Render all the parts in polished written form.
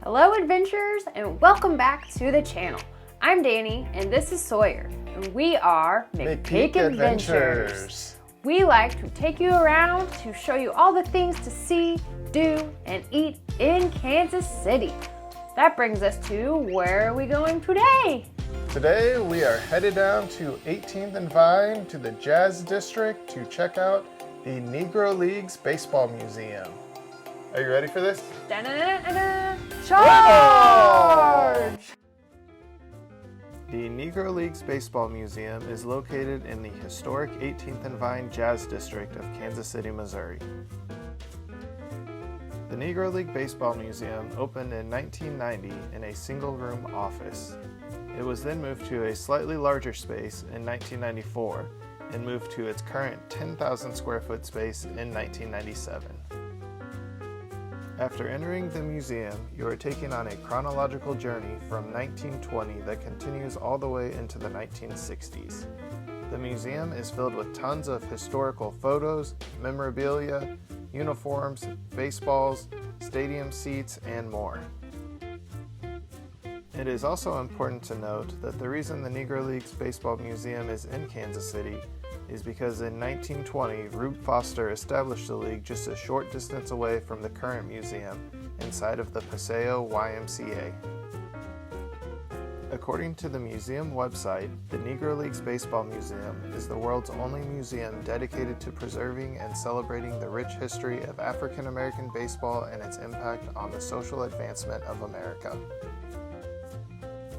Hello adventurers, and welcome back to the channel. I'm Danny and this is Sawyer, and we are McPeek Adventures. We like to take you around to show you all the things to see, do, and eat in Kansas City. That brings us to where are we going today? Today we are headed down to 18th and Vine to the Jazz District to check out the Negro Leagues Baseball Museum. Are you ready for this? Da-na-na-na-na. Charge! The Negro Leagues Baseball Museum is located in the historic 18th and Vine Jazz District of Kansas City, Missouri. The Negro League Baseball Museum opened in 1990 in a single-room office. It was then moved to a slightly larger space in 1994 and moved to its current 10,000 square foot space in 1997. After entering the museum, you are taken on a chronological journey from 1920 that continues all the way into the 1960s. The museum is filled with tons of historical photos, memorabilia, uniforms, baseballs, stadium seats, and more. It is also important to note that the reason the Negro Leagues Baseball Museum is in Kansas City is because in 1920, Rube Foster established the league just a short distance away from the current museum inside of the Paseo YMCA. According to the museum website, the Negro Leagues Baseball Museum is the world's only museum dedicated to preserving and celebrating the rich history of African American baseball and its impact on the social advancement of America.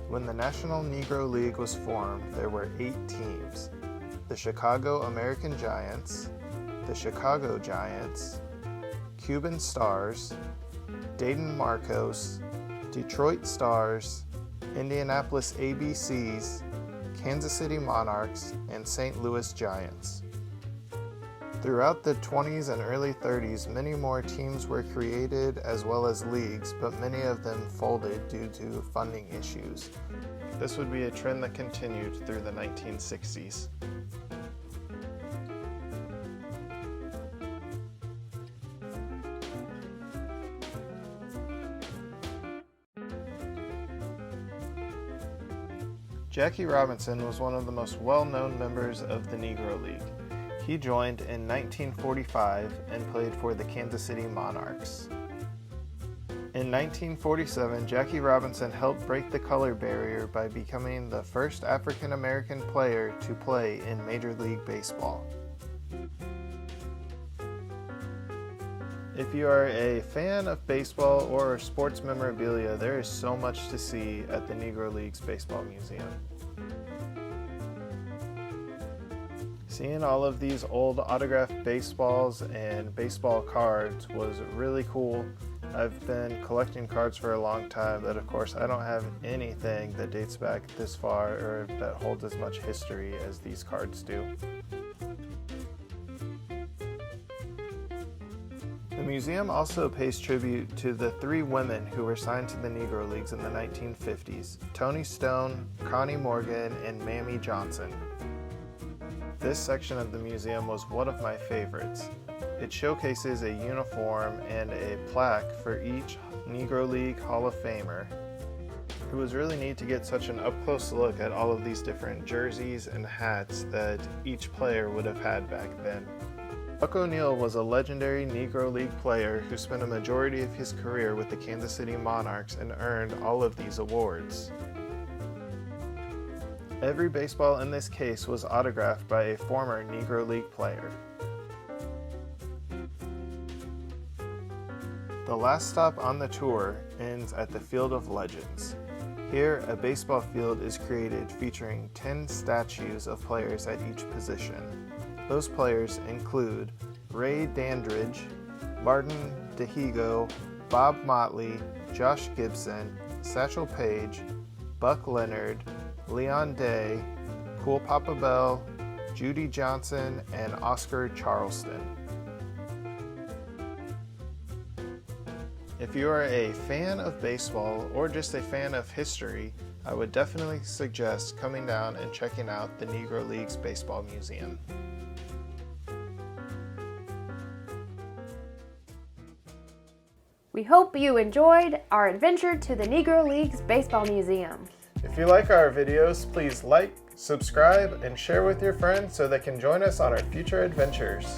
When the National Negro League was formed, there were 8 teams: the Chicago American Giants, the Chicago Giants, Cuban Stars, Dayton Marcos, Detroit Stars, Indianapolis ABCs, Kansas City Monarchs, and St. Louis Giants. Throughout the 20s and early 30s, many more teams were created as well as leagues, but many of them folded due to funding issues. This would be a trend that continued through the 1960s. Jackie Robinson was one of the most well-known members of the Negro League. He joined in 1945 and played for the Kansas City Monarchs. In 1947, Jackie Robinson helped break the color barrier by becoming the first African American player to play in Major League Baseball. If you are a fan of baseball or sports memorabilia, there is so much to see at the Negro Leagues Baseball Museum. Seeing all of these old autographed baseballs and baseball cards was really cool. I've been collecting cards for a long time, but of course I don't have anything that dates back this far or that holds as much history as these cards do. The museum also pays tribute to the 3 women who were signed to the Negro Leagues in the 1950s: Toni Stone, Connie Morgan, and Mamie Johnson. This section of the museum was one of my favorites. It showcases a uniform and a plaque for each Negro League Hall of Famer. It was really neat to get such an up-close look at all of these different jerseys and hats that each player would have had back then. Buck O'Neil was a legendary Negro League player who spent a majority of his career with the Kansas City Monarchs and earned all of these awards. Every baseball in this case was autographed by a former Negro League player. The last stop on the tour ends at the Field of Legends. Here, a baseball field is created featuring 10 statues of players at each position. Those players include Ray Dandridge, Martin DeHigo, Bob Motley, Josh Gibson, Satchel Paige, Buck Leonard, Leon Day, Cool Papa Bell, Judy Johnson, and Oscar Charleston. If you are a fan of baseball or just a fan of history, I would definitely suggest coming down and checking out the Negro Leagues Baseball Museum. We We hope you enjoyed our adventure to the Negro Leagues Baseball Museum. If you like our videos, please like, subscribe, and share with your friends so they can join us on our future adventures.